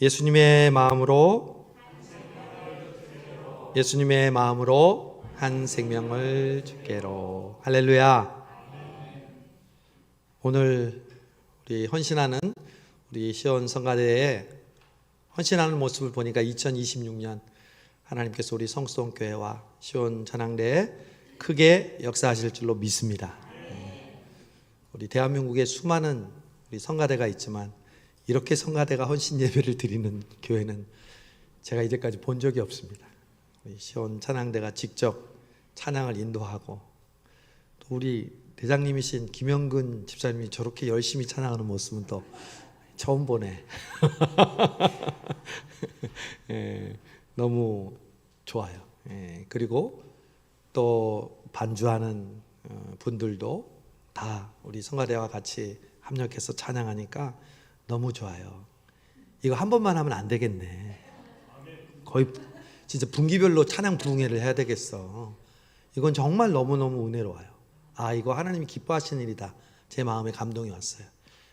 예수님의 마음으로 한 생명을 주께로. 할렐루야. 오늘 우리 헌신하는 우리 시온 성가대에 헌신하는 모습을 보니까 2026년 하나님께서 우리 성수동교회와 시온 전향대에 크게 역사하실 줄로 믿습니다. 우리 대한민국에 수많은 우리 성가대가 있지만 이렇게 성가대가 헌신 예배를 드리는 교회는 제가 이제까지 본 적이 없습니다. 우리 시온 찬양대가 직접 찬양을 인도하고 또 우리 대장님이신 김영근 집사님이 저렇게 열심히 찬양하는 모습은 또 처음 보네. 너무 좋아요. 그리고 또 반주하는 분들도 다 우리 성가대와 같이 합력해서 찬양하니까 너무 좋아요. 이거 한 번만 하면 안 되겠네. 거의 진짜 분기별로 찬양 부흥회를 해야 되겠어. 이건 정말 너무너무 은혜로워요. 아, 이거 하나님이 기뻐하시는 일이다. 제 마음에 감동이 왔어요.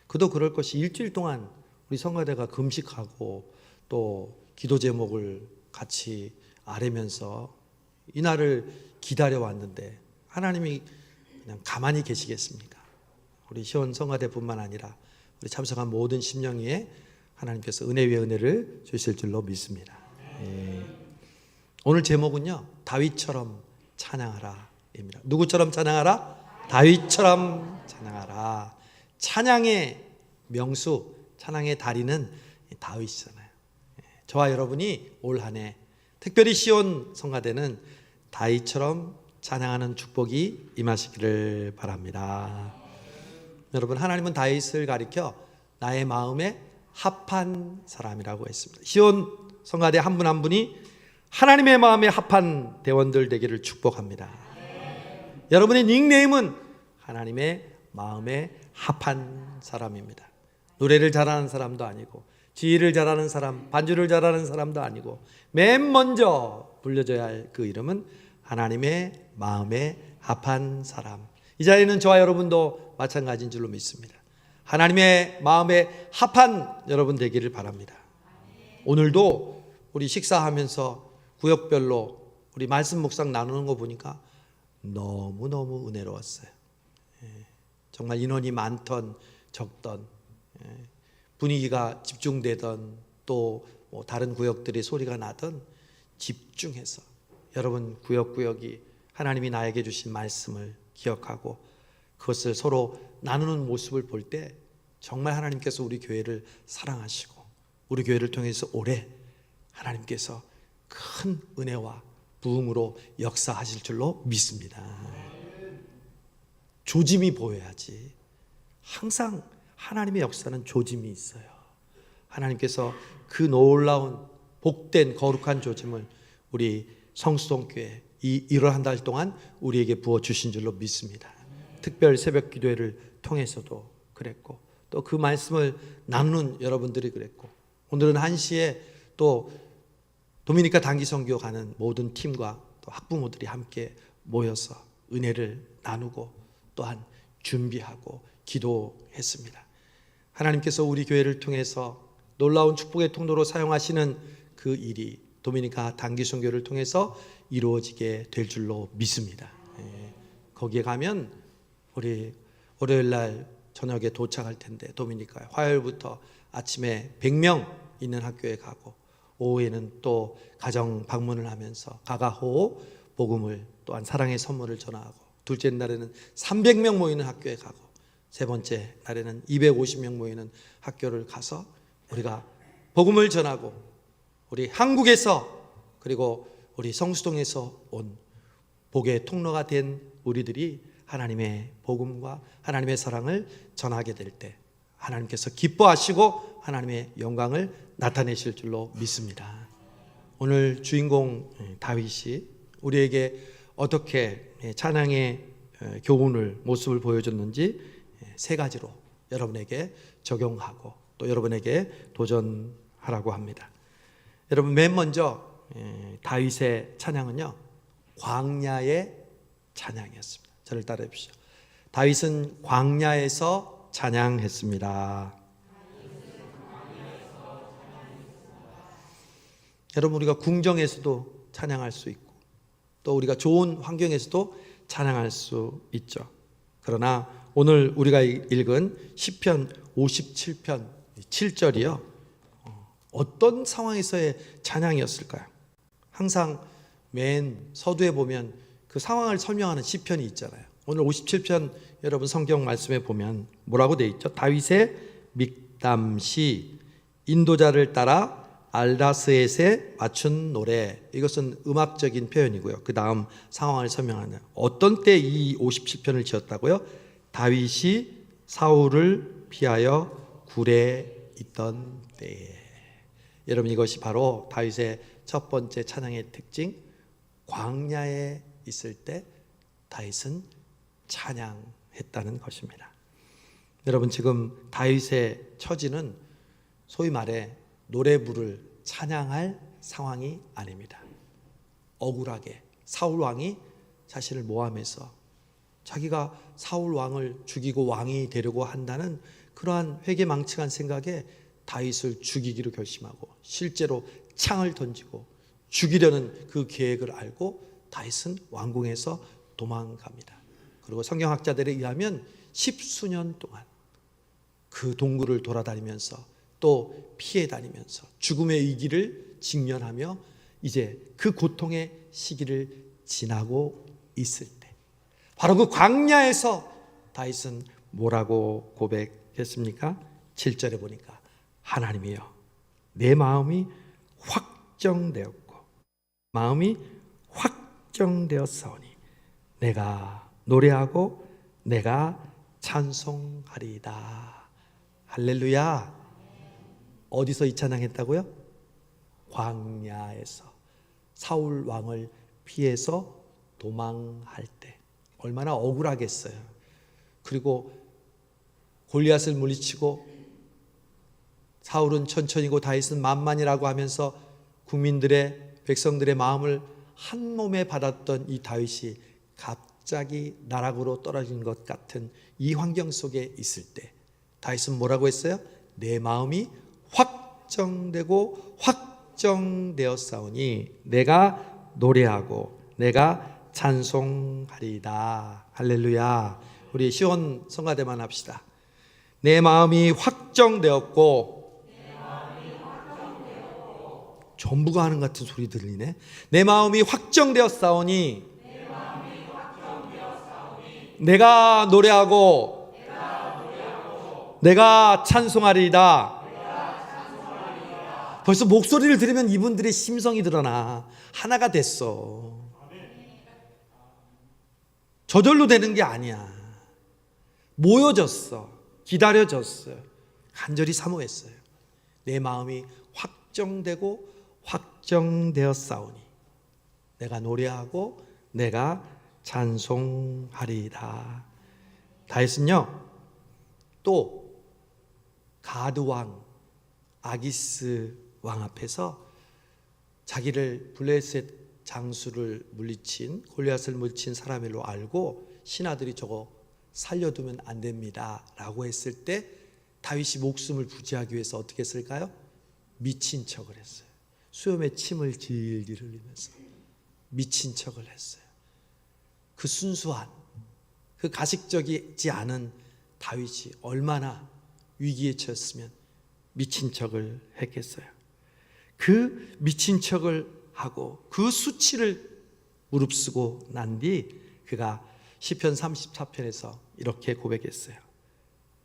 그도 그럴 것이 일주일 동안 우리 성가대가 금식하고 또 기도 제목을 같이 아뢰면서 이날을 기다려왔는데 하나님이 그냥 가만히 계시겠습니까? 우리 시온 성가대뿐만 아니라 우리 참석한 모든 심령위에 하나님께서 은혜 위에 은혜를 주실 줄로 믿습니다. 오늘 제목은요, 다윗처럼 찬양하라입니다. 누구처럼 찬양하라? 다윗처럼 찬양하라. 찬양의 명수, 찬양의 다리는 다윗이잖아요. 저와 여러분이 올 한 해 특별히 시온 성가대는 다윗처럼 찬양하는 축복이 임하시기를 바랍니다. 여러분, 하나님은 다윗을 가리켜 나의 마음에 합한 사람이라고 했습니다. 시온 성가대 한 분 한 분이 하나님의 마음에 합한 대원들 되기를 축복합니다. 여러분의 닉네임은 하나님의 마음에 합한 사람입니다. 노래를 잘하는 사람도 아니고 지휘를 잘하는 사람, 반주를 잘하는 사람도 아니고 맨 먼저 불려져야 할 그 이름은 하나님의 마음에 합한 사람. 이 자리에는 저와 여러분도 마찬가지인 줄로 믿습니다. 하나님의 마음에 합한 여러분 되기를 바랍니다. 오늘도 우리 식사하면서 구역별로 우리 말씀 묵상 나누는 거 보니까 너무너무 은혜로웠어요. 정말 인원이 많던 적던 분위기가 집중되던 또 뭐 다른 구역들의 소리가 나던 집중해서 여러분 구역구역이 하나님이 나에게 주신 말씀을 기억하고 그것을 서로 나누는 모습을 볼 때 정말 하나님께서 우리 교회를 사랑하시고 우리 교회를 통해서 올해 하나님께서 큰 은혜와 부흥으로 역사하실 줄로 믿습니다. 조짐이 보여야지. 항상 하나님의 역사는 조짐이 있어요. 하나님께서 그 놀라운 복된 거룩한 조짐을 우리 성수동교회 이 1월 한 달 동안 우리에게 부어주신 줄로 믿습니다. 특별 새벽 기도회를 통해서도 그랬고 또 그 말씀을 나누는 여러분들이 그랬고 오늘은 1시에 또 도미니카 단기 선교 가는 모든 팀과 또 학부모들이 함께 모여서 은혜를 나누고 또한 준비하고 기도했습니다. 하나님께서 우리 교회를 통해서 놀라운 축복의 통로로 사용하시는 그 일이 도미니카 단기 선교를 통해서 이루어지게 될 줄로 믿습니다. 거기에 가면 우리 월요일 날 저녁에 도착할 텐데 도미니카에 화요일부터 아침에 100명 있는 학교에 가고 오후에는 또 가정 방문을 하면서 가가호 복음을 또한 사랑의 선물을 전하고 둘째 날에는 300명 모이는 학교에 가고 세 번째 날에는 250명 모이는 학교를 가서 우리가 복음을 전하고 우리 한국에서 그리고 우리 성수동에서 온 복의 통로가 된 우리들이 하나님의 복음과 하나님의 사랑을 전하게 될 때 하나님께서 기뻐하시고 하나님의 영광을 나타내실 줄로 믿습니다. 오늘 주인공 다윗이 우리에게 어떻게 찬양의 교훈을 모습을 보여줬는지 세 가지로 여러분에게 적용하고 또 여러분에게 도전하라고 합니다. 여러분 맨 먼저 다윗의 찬양은요 광야의 찬양이었습니다. 저를 따라해 주십시오. 다윗은 광야에서 찬양했습니다. 여러분, 우리가 궁정에서도 찬양할 수 있고 또 우리가 좋은 환경에서도 찬양할 수 있죠. 그러나 오늘 우리가 읽은 시편 57편 7절이요, 어떤 상황에서의 찬양이었을까요? 항상 맨 서두에 보면 그 상황을 설명하는 시편이 있잖아요. 오늘 57편 여러분 성경 말씀에 보면 뭐라고 돼 있죠? 다윗의 믹담시, 인도자를 따라 알다스엣에 맞춘 노래. 이것은 음악적인 표현이고요. 그 다음 상황을 설명하는, 어떤 때 이 57편을 지었다고요? 다윗이 사울을 피하여 굴에 있던 때에. 여러분, 이것이 바로 다윗의 첫 번째 찬양의 특징, 광야에 있을 때 다윗은 찬양했다는 것입니다. 여러분, 지금 다윗의 처지는 소위 말해 노래 부를 찬양할 상황이 아닙니다. 억울하게 사울 왕이 자신을 모함해서 자기가 사울 왕을 죽이고 왕이 되려고 한다는 그러한 회개망측한 생각에 다윗을 죽이기로 결심하고 실제로 창을 던지고 죽이려는 그 계획을 알고 다윗은 왕궁에서 도망갑니다. 그리고 성경학자들에 의하면 10수년 동안 그 동굴을 돌아다니면서 또 피해 다니면서 죽음의 위기를 직면하며 이제 그 고통의 시기를 지나고 있을 때, 바로 그 광야에서 다윗은 뭐라고 고백했습니까? 7절에 보니까 하나님이여, 내 마음이 확정되었고 마음이 확정되었사오니 내가 노래하고 내가 찬송하리이다. 할렐루야. 어디서 이 찬양했다고요? 광야에서 사울 왕을 피해서 도망할 때. 얼마나 억울하겠어요. 그리고 골리앗을 물리치고 사울은 천천히고 다윗은 만만이라고 하면서 국민들의, 백성들의 마음을 한 몸에 받았던 이 다윗이 갑자기 나락으로 떨어진 것 같은 이 환경 속에 있을 때 다윗은 뭐라고 했어요? 내 마음이 확정되고 확정되었사오니 내가 노래하고 내가 찬송하리이다. 할렐루야. 우리 시온 성가대만 합시다. 내 마음이 확정되었고, 전부가 하는 같은 소리 들리네. 내 마음이 확정되었사오니 내가 노래하고 내가 찬송하리이다. 벌써 목소리를 들으면 이분들의 심성이 드러나. 하나가 됐어. 저절로 되는 게 아니야. 모여졌어. 기다려졌어요. 간절히 사모했어요. 내 마음이 확정되고 확정되었사오니 내가 노래하고 내가 찬송하리이다. 다윗은요, 또 가드 왕 아기스 왕 앞에서 자기를 블레셋 장수를 물리친, 골리앗을 물리친 사람으로 알고 신하들이 저거 살려두면 안 됩니다 라고 했을 때 다윗이 목숨을 부지하기 위해서 어떻게 했을까요? 미친 척을 했어요. 수염에 침을 질질 흘리면서 미친 척을 했어요. 그 순수한, 그 가식적이지 않은 다윗이 얼마나 위기에 처했으면 미친 척을 했겠어요. 그 미친 척을 하고 그 수치를 무릅쓰고 난 뒤 그가 시편 34편에서 이렇게 고백했어요.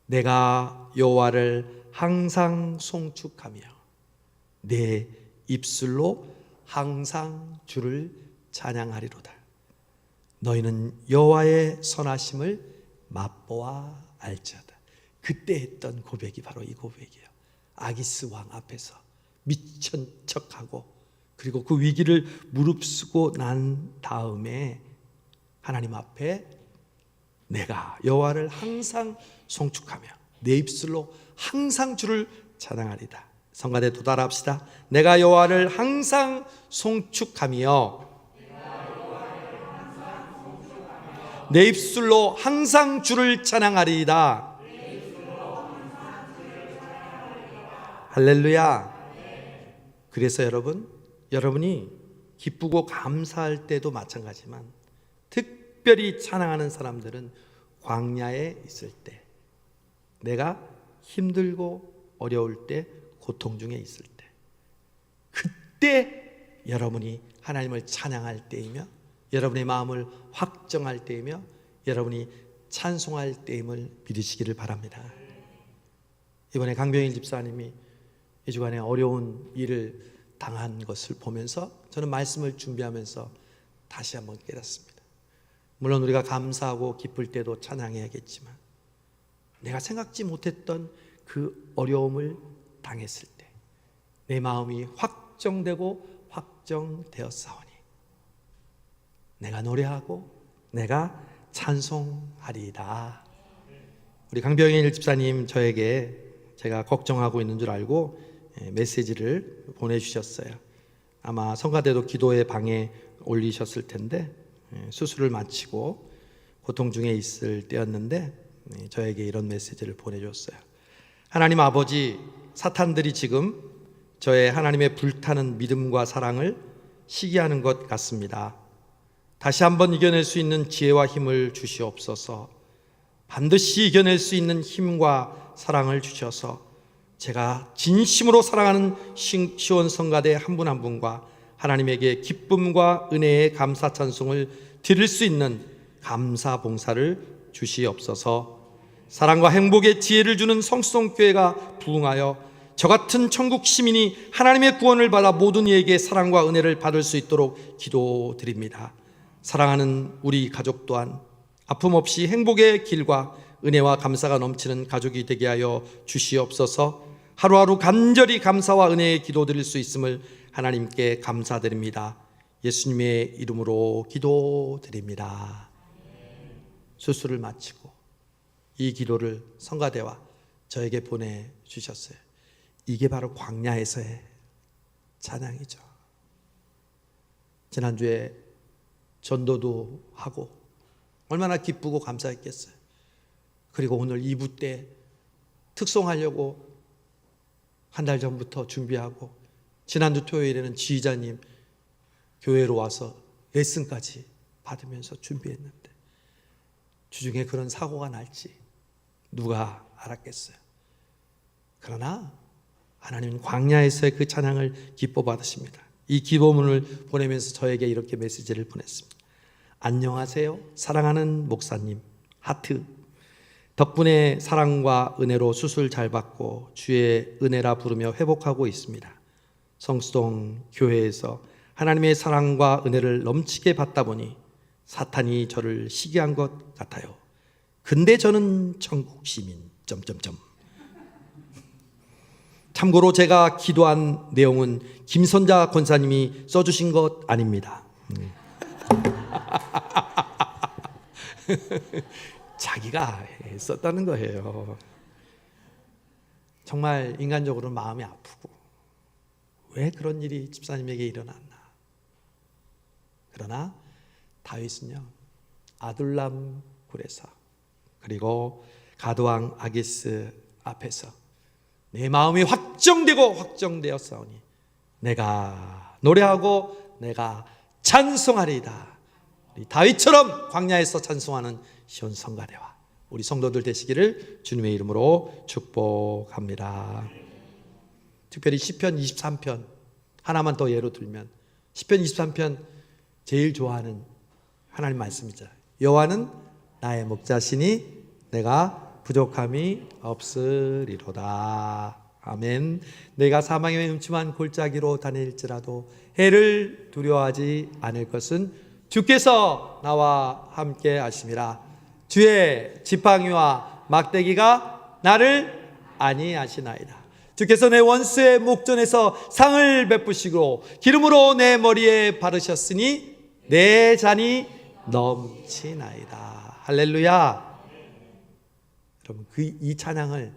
내가 여호와를 항상 송축하며 내 입술로 항상 주를 찬양하리로다. 너희는 여호와의 선하심을 맛보아 알지어다. 그때 했던 고백이 바로 이 고백이에요. 아기스 왕 앞에서 미친 척하고 그리고 그 위기를 무릅쓰고 난 다음에 하나님 앞에 내가 여호와를 항상 송축하며 내 입술로 항상 주를 찬양하리다. 성가대 도달합시다. 내가 여호와를 항상 송축하며 내 입술로 항상 주를 찬양하리이다. 할렐루야. 그래서 여러분, 여러분이 기쁘고 감사할 때도 마찬가지지만 특별히 찬양하는 사람들은 광야에 있을 때, 내가 힘들고 어려울 때, 고통 중에 있을 때, 그때 여러분이 하나님을 찬양할 때이며 여러분의 마음을 확정할 때이며 여러분이 찬송할 때임을 믿으시기를 바랍니다. 이번에 강병일 집사님이 이 주간에 어려운 일을 당한 것을 보면서 저는 말씀을 준비하면서 다시 한번 깨닫습니다. 물론 우리가 감사하고 기쁠 때도 찬양해야겠지만 내가 생각지 못했던 그 어려움을 당했을 때 내 마음이 확정되고 확정되었사오니 내가 노래하고 내가 찬송하리이다. 우리 강병일 집사님 저에게 제가 걱정하고 있는 줄 알고 메시지를 보내주셨어요. 아마 성가대도 기도의 방에 올리셨을 텐데 수술을 마치고 고통 중에 있을 때였는데 저에게 이런 메시지를 보내줬어요. 하나님 아버지, 사탄들이 지금 저의 하나님의 불타는 믿음과 사랑을 시기하는 것 같습니다. 다시 한번 이겨낼 수 있는 지혜와 힘을 주시옵소서. 반드시 이겨낼 수 있는 힘과 사랑을 주셔서 제가 진심으로 사랑하는 시온 성가대 한 분 한 분과 하나님에게 기쁨과 은혜의 감사 찬송을 드릴 수 있는 감사 봉사를 주시옵소서. 사랑과 행복의 지혜를 주는 성수동교회가 부흥하여 저 같은 천국 시민이 하나님의 구원을 받아 모든 이에게 사랑과 은혜를 받을 수 있도록 기도드립니다. 사랑하는 우리 가족 또한 아픔 없이 행복의 길과 은혜와 감사가 넘치는 가족이 되게 하여 주시옵소서. 하루하루 간절히 감사와 은혜의 기도드릴 수 있음을 하나님께 감사드립니다. 예수님의 이름으로 기도드립니다. 수술을 마치고 이 기도를 성가대와 저에게 보내주셨어요. 이게 바로 광야에서의 찬양이죠. 지난주에 전도도 하고 얼마나 기쁘고 감사했겠어요. 그리고 오늘 2부 때 특송하려고 한 달 전부터 준비하고 지난주 토요일에는 지휘자님 교회로 와서 레슨까지 받으면서 준비했는데 주중에 그런 사고가 날지 누가 알았겠어요. 그러나 하나님은 광야에서의 그 찬양을 기뻐 받으십니다. 이 기도문을 보내면서 저에게 이렇게 메시지를 보냈습니다. 안녕하세요, 사랑하는 목사님. 하트. 덕분에 사랑과 은혜로 수술 잘 받고 주의 은혜라 부르며 회복하고 있습니다. 성수동 교회에서 하나님의 사랑과 은혜를 넘치게 받다 보니 사탄이 저를 시기한 것 같아요. 근데 저는 천국 시민... 참고로 제가 기도한 내용은 김선자 권사님이 써주신 것 아닙니다. 자기가 썼다는 거예요. 정말 인간적으로 마음이 아프고 왜 그런 일이 집사님에게 일어났나. 그러나 다윗은요, 아둘람 굴에서 그리고 가드왕 아기스 앞에서 내 마음이 확정되었사오니 내가 노래하고 내가 찬송하리이다. 다윗처럼 광야에서 찬송하는 시온 성가대와 우리 성도들 되시기를 주님의 이름으로 축복합니다. 특별히 시편 23편 하나만 더 예로 들면 시편 23편 제일 좋아하는 하나님 말씀이죠. 여호와는 나의 목자시니 내가 부족함이 없으리로다. 아멘. 내가 사망의 음침한 골짜기로 다닐지라도 해를 두려워하지 않을 것은 주께서 나와 함께 하심이라. 주의 지팡이와 막대기가 나를 안위하시나이다. 주께서 내 원수의 목전에서 상을 베푸시고 기름으로 내 머리에 바르셨으니 내 잔이 넘치나이다. 할렐루야. 여러분, 이 찬양을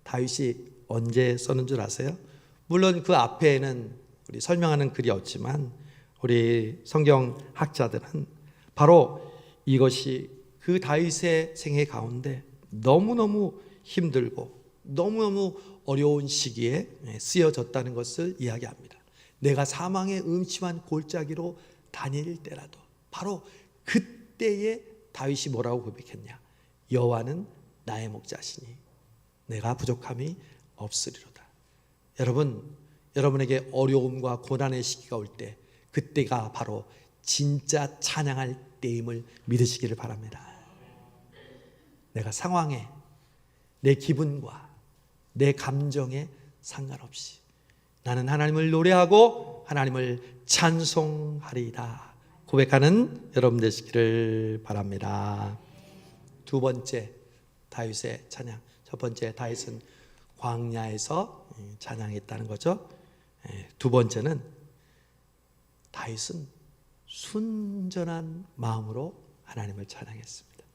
다윗이 언제 썼는 줄 아세요? 물론 그 앞에는 우리 설명하는 글이 없지만 우리 성경 학자들은 바로 이것이 그 다윗의 생애 가운데 너무너무 힘들고 너무너무 어려운 시기에 쓰여졌다는 것을 이야기합니다. 내가 사망의 음침한 골짜기로 다닐 때라도 바로 그때에 다윗이 뭐라고 고백했냐? 여호와는 나의 목자시니 내가 부족함이 없으리로다. 여러분, 여러분에게 어려움과 고난의 시기가 올 때 그때가 바로 진짜 찬양할 때임을 믿으시기를 바랍니다. 내가 상황에, 내 기분과 내 감정에 상관없이 나는 하나님을 노래하고 하나님을 찬송하리이다 고백하는 여러분 되시기를 바랍니다. 두 번째, 다윗의 찬양. 첫 번째, 다윗은 광야에서 찬양했다는 거죠. 두 번째는 다윗은 순전한 마음으로 하나님을 찬양했습니다.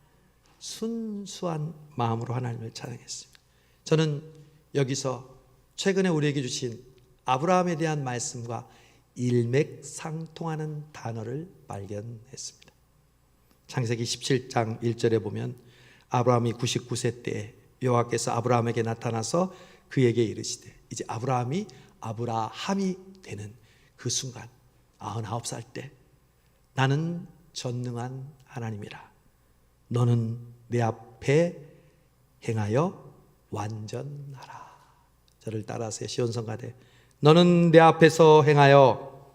순수한 마음으로 하나님을 찬양했습니다. 저는 여기서 최근에 우리에게 주신 아브라함에 대한 말씀과 일맥상통하는 단어를 발견했습니다. 창세기 17장 1절에 보면 아브라함이 99세 때 여호와께서 아브라함에게 나타나서 그에게 이르시되, 이제 아브라함이 되는 그 순간 99살 때, 나는 전능한 하나님이라. 너는 내 앞에 행하여 완전하라. 저를 따라하세요. 시온성가대. 너는 내 앞에서 행하여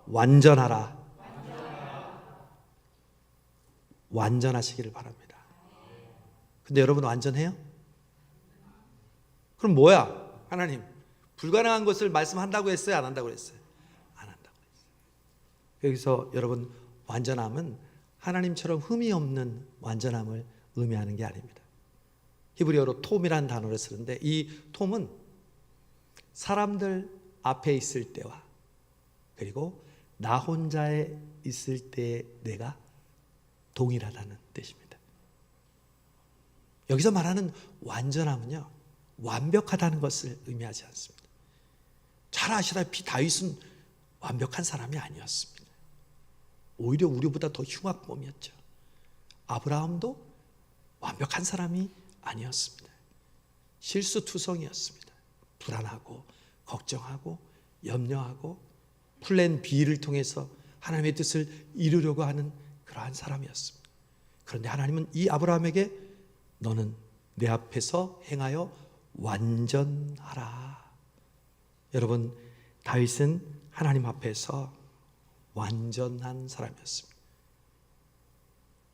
완전하라. 완전하시기를 바랍니다. 근데 여러분 완전해요? 그럼 뭐야? 하나님, 불가능한 것을 말씀한다고 했어요? 안 한다고 했어요? 안 한다고 했어요. 여기서 여러분, 완전함은 하나님처럼 흠이 없는 완전함을 의미하는 게 아닙니다. 히브리어로 톰이라는 단어를 쓰는데, 이 톰은 사람들 앞에 있을 때와 그리고 나 혼자에 있을 때의 내가 동일하다는 뜻입니다. 여기서 말하는 완전함은요, 완벽하다는 것을 의미하지 않습니다. 잘 아시다시피 다윗은 완벽한 사람이 아니었습니다. 오히려 우리보다 더 흉악범이었죠. 아브라함도 완벽한 사람이 아니었습니다. 실수투성이었습니다. 불안하고 걱정하고 염려하고 플랜 B를 통해서 하나님의 뜻을 이루려고 하는 그러한 사람이었습니다. 그런데 하나님은 이 아브라함에게 너는 내 앞에서 행하여 완전하라. 여러분, 다윗은 하나님 앞에서 완전한 사람이었습니다.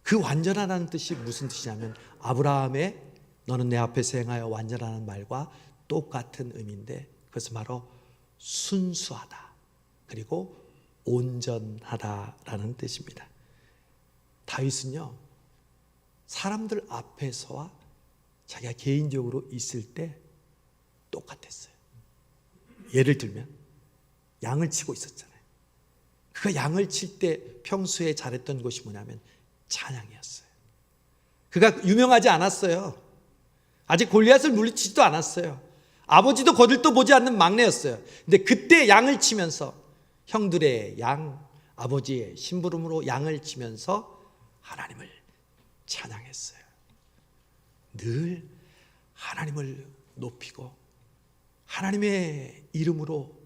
그 완전하다는 뜻이 무슨 뜻이냐면 아브라함의 너는 내 앞에서 행하여 완전하는 말과 똑같은 의미인데, 그것은 바로 순수하다 그리고 온전하다라는 뜻입니다. 다윗은요, 사람들 앞에서와 자기가 개인적으로 있을 때 똑같았어요. 예를 들면 양을 치고 있었잖아요. 그가 양을 칠 때 평소에 잘했던 것이 뭐냐면 찬양이었어요. 그가 유명하지 않았어요. 아직 골리앗을 물리치지도 않았어요. 아버지도 거들떠 보지 않는 막내였어요. 근데 그때 양을 치면서 형들의 양, 아버지의 심부름으로 양을 치면서 하나님을 찬양했어요. 늘 하나님을 높이고 하나님의 이름으로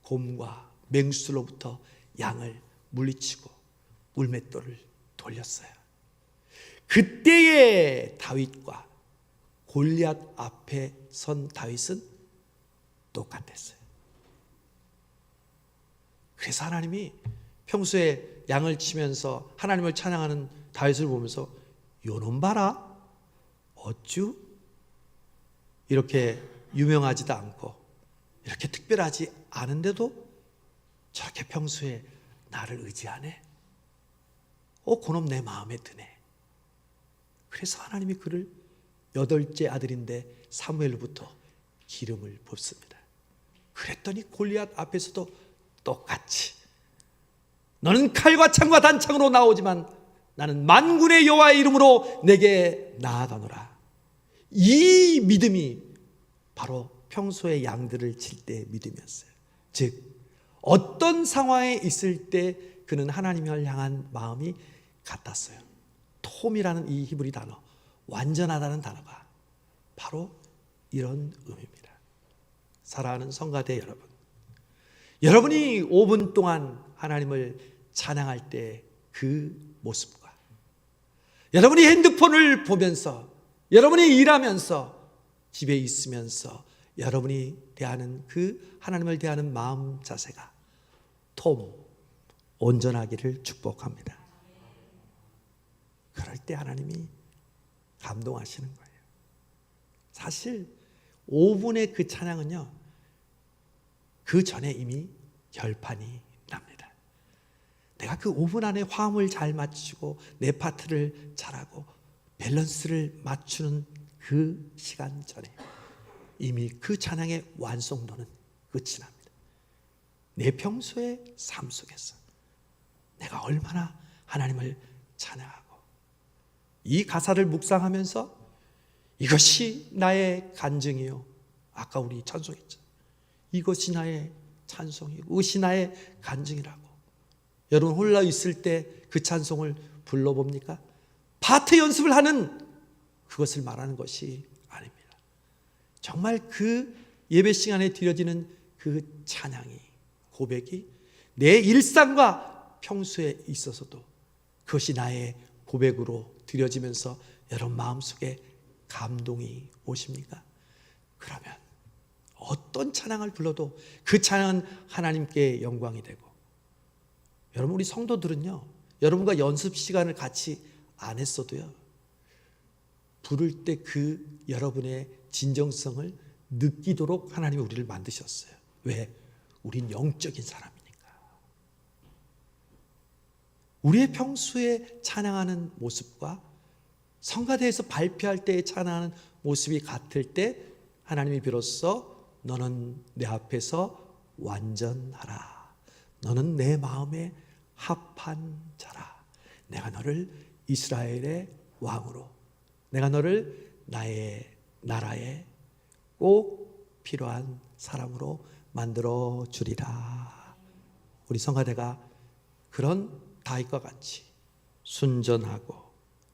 곰과 맹수로부터 양을 물리치고 물맷돌을 돌렸어요. 그때의 다윗과 골리앗 앞에 선 다윗은 똑같았어요. 그래서 하나님이 평소에 양을 치면서 하나님을 찬양하는 다윗을 보면서 요놈 봐라, 어쭈? 이렇게 유명하지도 않고 이렇게 특별하지 않은데도 저렇게 평소에 나를 의지하네. 그놈 내 마음에 드네. 그래서 하나님이 그를 8째 아들인데 사무엘로부터 기름을 붓습니다. 그랬더니 골리앗 앞에서도 똑같이 너는 칼과 창과 단창으로 나오지만 나는 만군의 여호와의 이름으로 내게 나아가노라. 이 믿음이 바로 평소에 양들을 칠 때의 믿음이었어요. 즉 어떤 상황에 있을 때 그는 하나님을 향한 마음이 같았어요. 톰이라는 이 히브리 단어, 완전하다는 단어가 바로 이런 의미입니다. 사랑하는 성가대 여러분, 여러분이 5분 동안 하나님을 찬양할 때 그 모습과 여러분이 핸드폰을 보면서, 여러분이 일하면서, 집에 있으면서 여러분이 대하는 그 하나님을 대하는 마음 자세가 온전하기를 축복합니다. 그럴 때 하나님이 감동하시는 거예요. 사실 5분의 그 찬양은요, 그 전에 이미 결판이 납니다. 내가 그 5분 안에 화음을 잘 맞추고 내 파트를 잘하고 밸런스를 맞추는 그 시간 전에 이미 그 찬양의 완성도는 끝이 납니다. 내 평소의 삶 속에서 내가 얼마나 하나님을 찬양하고, 이 가사를 묵상하면서 이것이 나의 간증이요, 아까 우리 찬송했죠. 이것이 나의 찬송이고 이것이 나의 간증이라고. 여러분 홀라 있을 때 그 찬송을 불러봅니까? 파트 연습을 하는 그것을 말하는 것이 아닙니다. 정말 그 예배 시간에 드려지는 그 찬양이, 고백이 내 일상과 평소에 있어서도 그것이 나의 고백으로 드려지면서 여러분 마음속에 감동이 오십니까? 그러면 어떤 찬양을 불러도 그 찬양은 하나님께 영광이 되고, 여러분 우리 성도들은요, 여러분과 연습 시간을 같이 안 했어도요, 부를 때 그 여러분의 진정성을 느끼도록 하나님이 우리를 만드셨어요. 왜? 우린 영적인 사람이니까. 우리의 평소에 찬양하는 모습과 성가대에서 발표할 때의 찬양하는 모습이 같을 때 하나님이 비로소 너는 내 앞에서 완전하라, 너는 내 마음에 합한 자라, 내가 너를 이스라엘의 왕으로, 내가 너를 나의 나라에 꼭 필요한 사람으로 만들어 주리라. 우리 성가대가 그런 다윗과 같이 순전하고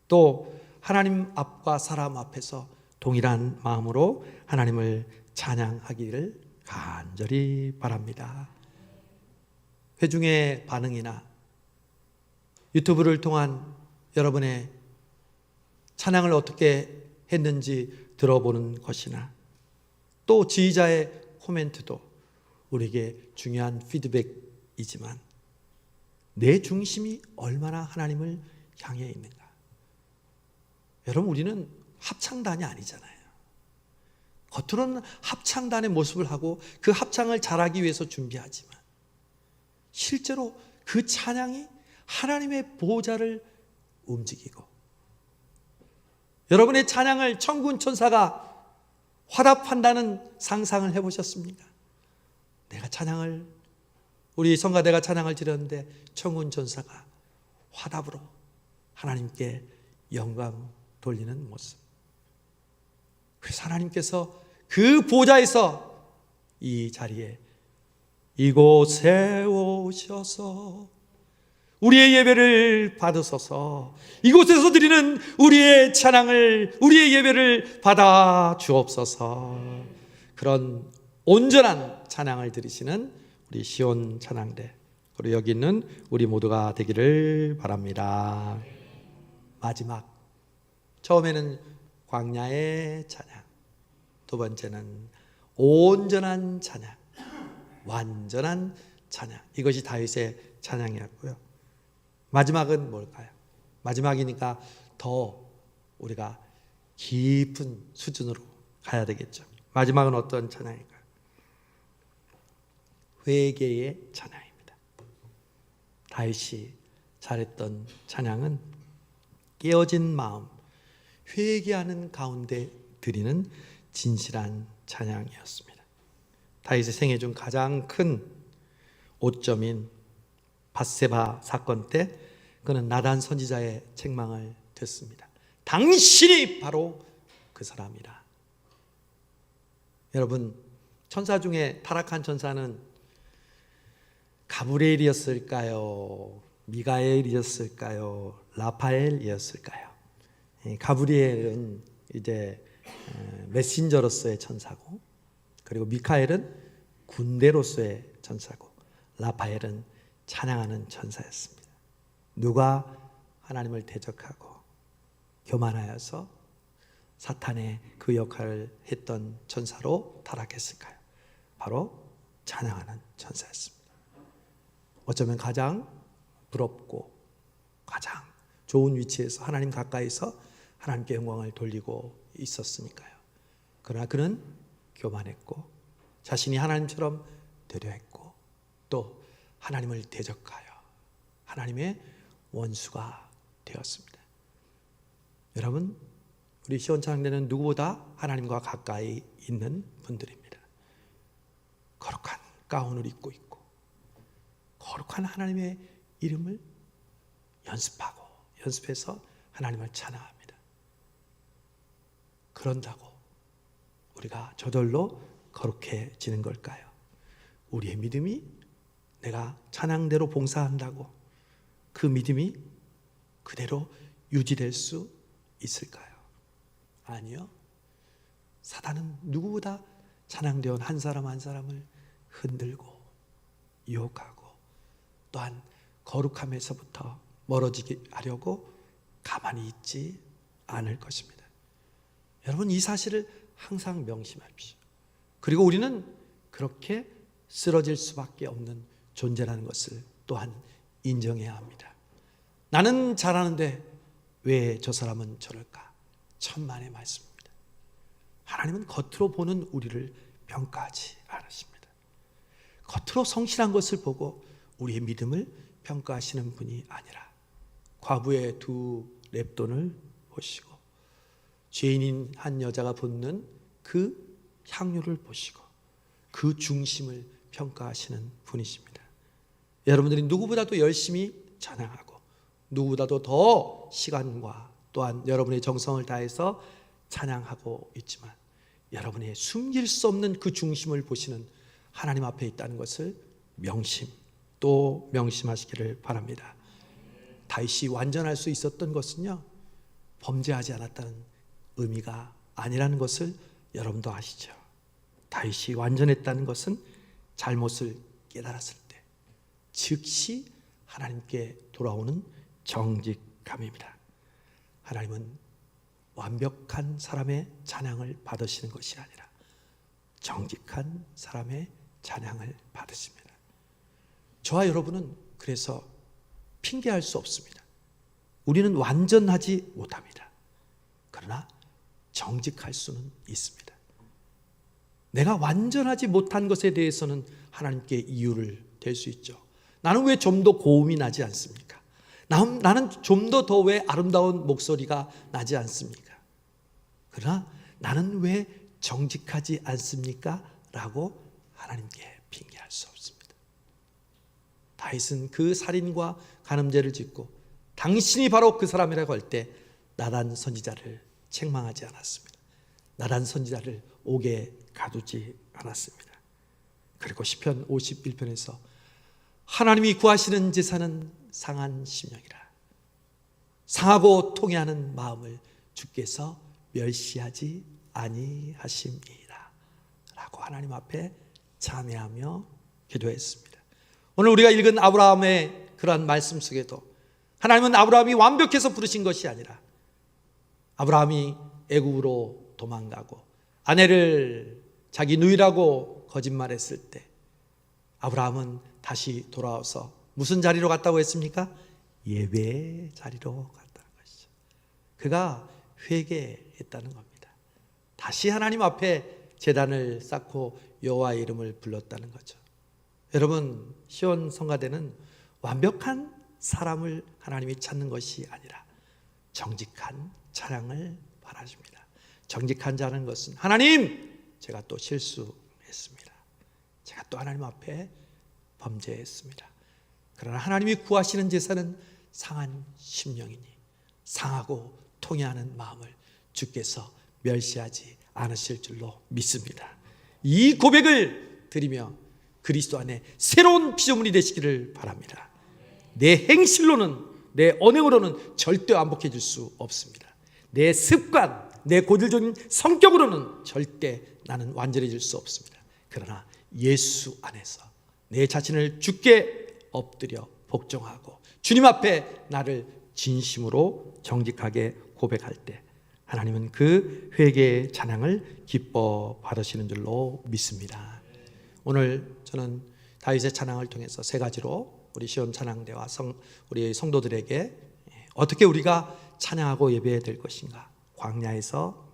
또 하나님 앞과 사람 앞에서 동일한 마음으로 하나님을 찬양하기를 간절히 바랍니다. 회중의 반응이나 유튜브를 통한 여러분의 찬양을 어떻게 했는지 들어보는 것이나 또 지휘자의 코멘트도 우리에게 중요한 피드백이지만 내 중심이 얼마나 하나님을 향해 있는가. 여러분 우리는 합창단이 아니잖아요. 겉으로는 합창단의 모습을 하고 그 합창을 잘하기 위해서 준비하지만 실제로 그 찬양이 하나님의 보좌를 움직이고, 여러분의 찬양을 천군 천사가 화답한다는 상상을 해보셨습니까? 내가 찬양을, 우리 성가대가 찬양을 드렸는데 천군 천사가 화답으로 하나님께 영광 돌리는 모습. 그래서 하나님께서 그 보좌에서 이 자리에 이곳에 오셔서 우리의 예배를 받으소서, 이곳에서 드리는 우리의 찬양을, 우리의 예배를 받아 주옵소서. 그런 온전한 찬양을 드리시는 우리 시온 찬양대, 그리고 여기 있는 우리 모두가 되기를 바랍니다. 마지막, 처음에는 광야의 찬양, 두 번째는 온전한 찬양, 완전한 찬양, 이것이 다윗의 찬양이었고요. 마지막은 뭘까요? 마지막이니까 더 우리가 깊은 수준으로 가야 되겠죠. 마지막은 어떤 찬양일까요? 회개의 찬양입니다. 다윗이 잘했던 찬양은 깨어진 마음, 회개하는 가운데 드리는 진실한 찬양이었습니다. 다윗의 생애 중 가장 큰 오점인 밧세바 사건 때 그는 나단 선지자의 책망을 듣습니다. 당신이 바로 그 사람이라. 여러분, 천사 중에 타락한 천사는 가브리엘이었을까요? 미가엘이었을까요? 라파엘이었을까요? 가브리엘은 이제 메신저로서의 천사고, 그리고 미카엘은 군대로서의 천사고 라파엘은 찬양하는 천사였습니다. 누가 하나님을 대적하고 교만하여서 사탄의 그 역할을 했던 천사로 타락했을까요? 바로 찬양하는 천사였습니다. 어쩌면 가장 부럽고 가장 좋은 위치에서 하나님 가까이서 하나님께 영광을 돌리고 있었으니까요. 그러나 그는 교만했고 자신이 하나님처럼 되려 했고 또 하나님을 대적하여 하나님의 원수가 되었습니다. 여러분, 우리 시원찬양대는 누구보다 하나님과 가까이 있는 분들입니다. 거룩한 가운을 입고 있고 거룩한 하나님의 이름을 연습해서 하나님을 찬양합니다. 그런다고 우리가 저절로 거룩해지는 걸까요? 우리의 믿음이 내가 찬양대로 봉사한다고 그 믿음이 그대로 유지될 수 있을까요? 아니요. 사단은 누구보다 찬양대원 한 사람 한 사람을 흔들고 유혹하고 또한 거룩함에서부터 멀어지게 하려고 가만히 있지 않을 것입니다. 여러분, 이 사실을 항상 명심하십시오. 그리고 우리는 그렇게 쓰러질 수밖에 없는 존재라는 것을 또한 인정해야 합니다. 나는 잘하는데 왜 저 사람은 저럴까? 천만의 말씀입니다. 하나님은 겉으로 보는 우리를 평가하지 않으십니다. 겉으로 성실한 것을 보고 우리의 믿음을 평가하시는 분이 아니라 과부의 2 렙돈을 보시고 죄인인 한 여자가 붓는 그 향유를 보시고 그 중심을 평가하시는 분이십니다. 여러분들이 누구보다도 열심히 찬양하고 누구보다도 더 시간과 또한 여러분의 정성을 다해서 찬양하고 있지만 여러분의 숨길 수 없는 그 중심을 보시는 하나님 앞에 있다는 것을 또 명심하시기를 바랍니다. 다윗이 완전할 수 있었던 것은요, 범죄하지 않았다는 의미가 아니라는 것을 여러분도 아시죠? 다윗이 완전했다는 것은 잘못을 깨달았을 때 즉시 하나님께 돌아오는 정직함입니다. 하나님은 완벽한 사람의 찬양을 받으시는 것이 아니라 정직한 사람의 찬양을 받으십니다. 저와 여러분은 그래서 핑계할 수 없습니다. 우리는 완전하지 못합니다. 그러나 정직할 수는 있습니다. 내가 완전하지 못한 것에 대해서는 하나님께 이유를 댈 수 있죠. 나는 왜 좀 더 고음이 나지 않습니까? 나는 좀 더 왜 아름다운 목소리가 나지 않습니까? 그러나 나는 왜 정직하지 않습니까? 라고 하나님께 핑계할 수 없습니다. 다윗은 그 살인과 간음죄를 짓고 당신이 바로 그 사람이라고 할 때 나단 선지자를 책망하지 않았습니다. 나단 선지자를 옥에 가두지 않았습니다. 그리고 시편 51편에서 하나님이 구하시는 제사는 상한 심령이라 상하고 통회하는 마음을 주께서 멸시하지 아니하심이라 라고 하나님 앞에 찬양하며 기도했습니다. 오늘 우리가 읽은 아브라함의 그러한 말씀 속에도 하나님은 아브라함이 완벽해서 부르신 것이 아니라 아브라함이 애굽으로 도망가고 아내를 자기 누이라고 거짓말했을 때 아브라함은 다시 돌아와서 무슨 자리로 갔다고 했습니까? 예배의 자리로 갔다는 것이죠. 그가 회개했다는 겁니다. 다시 하나님 앞에 제단을 쌓고 여호와의 이름을 불렀다는 거죠. 여러분, 시온 성가대는 완벽한 사람을 하나님이 찾는 것이 아니라 정직한 찬양을 바라십니다. 정직한 자는 것은 하나님, 제가 또 실수했습니다. 제가 또 하나님 앞에 범죄했습니다. 그러나 하나님이 구하시는 제사는 상한 심령이니 상하고 통회하는 마음을 주께서 멸시하지 않으실 줄로 믿습니다. 이 고백을 드리며 그리스도 안에 새로운 피조물이 되시기를 바랍니다. 내 행실로는 내 언행으로는 절대 완벽해질 수 없습니다. 내 습관, 내 고질적인 성격으로는 절대 나는 완전해질 수 없습니다. 그러나 예수 안에서 내 자신을 주께 엎드려 복종하고 주님 앞에 나를 진심으로 정직하게 고백할 때 하나님은 그 회개의 찬양을 기뻐 받으시는 줄로 믿습니다. 오늘 저는 다윗의 찬양을 통해서 세 가지로 우리 시온 찬양대와 우리 성도들에게 어떻게 우리가 찬양하고 예배해야 될 것인가. 광야에서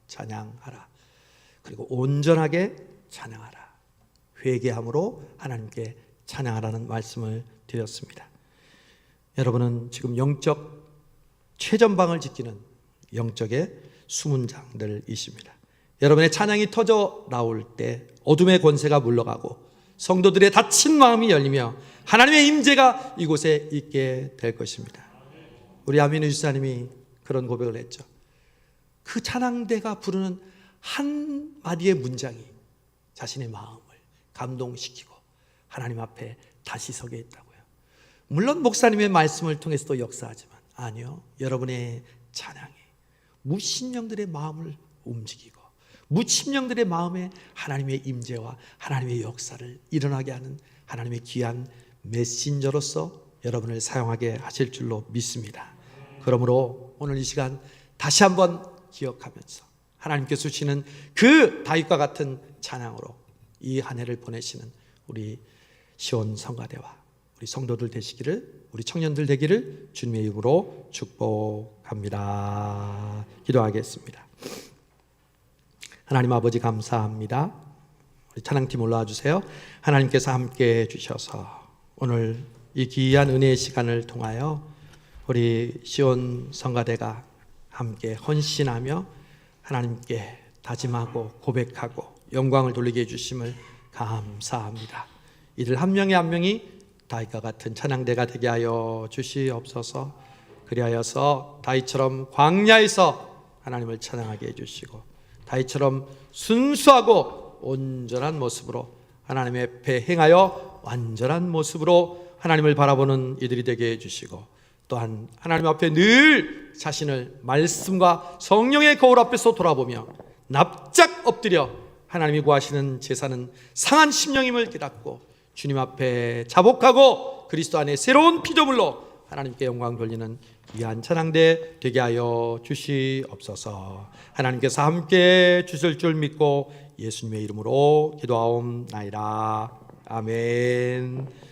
찬양하라. 그리고 온전하게 찬양하라. 회개함으로 하나님께 찬양하라는 말씀을 드렸습니다. 여러분은 지금 영적 최전방을 지키는 영적의 수문장들이십니다. 여러분의 찬양이 터져 나올 때 어둠의 권세가 물러가고 성도들의 닫힌 마음이 열리며 하나님의 임재가 이곳에 있게 될 것입니다. 우리 아미누 집사님이 그런 고백을 했죠. 그 찬양대가 부르는 한 마디의 문장이 자신의 마음을 감동시키고 하나님 앞에 다시 서게 했다고요. 물론 목사님의 말씀을 통해서도 역사하지만 아니요, 여러분의 찬양이 무신령들의 마음을 움직이고 무신령들의 마음에 하나님의 임재와 하나님의 역사를 일어나게 하는 하나님의 귀한 메신저로서 여러분을 사용하게 하실 줄로 믿습니다. 그러므로 오늘 이 시간 다시 한번 기억하면서 하나님께서 주시는 그 다윗과 같은 찬양으로 이 한 해를 보내시는 우리 시온 성가대와 우리 성도들 되시기를, 우리 청년들 되기를 주님의 이름으로 축복합니다. 기도하겠습니다. 하나님 아버지 감사합니다. 우리 찬양팀 올라와 주세요. 하나님께서 함께 해주셔서 오늘 이 귀한 은혜의 시간을 통하여 우리 시온 성가대가 함께 헌신하며 하나님께 다짐하고 고백하고 영광을 돌리게 해주심을 감사합니다. 이들 한 명의 한 명이 다윗과 같은 찬양대가 되게 하여 주시옵소서. 그리하여서 다윗처럼 광야에서 하나님을 찬양하게 해주시고 다윗처럼 순수하고 온전한 모습으로 하나님의 앞에 행하여 완전한 모습으로 하나님을 바라보는 이들이 되게 해주시고 또한 하나님 앞에 늘 자신을 말씀과 성령의 거울 앞에서 돌아보며 납작 엎드려 하나님이 구하시는 제사는 상한 심령임을 깨닫고 주님 앞에 자복하고 그리스도 안에 새로운 피조물로 하나님께 영광 돌리는 귀한 찬양대 되게 하여 주시옵소서. 하나님께서 함께 주실 줄 믿고 예수님의 이름으로 기도하옵나이다. 아멘.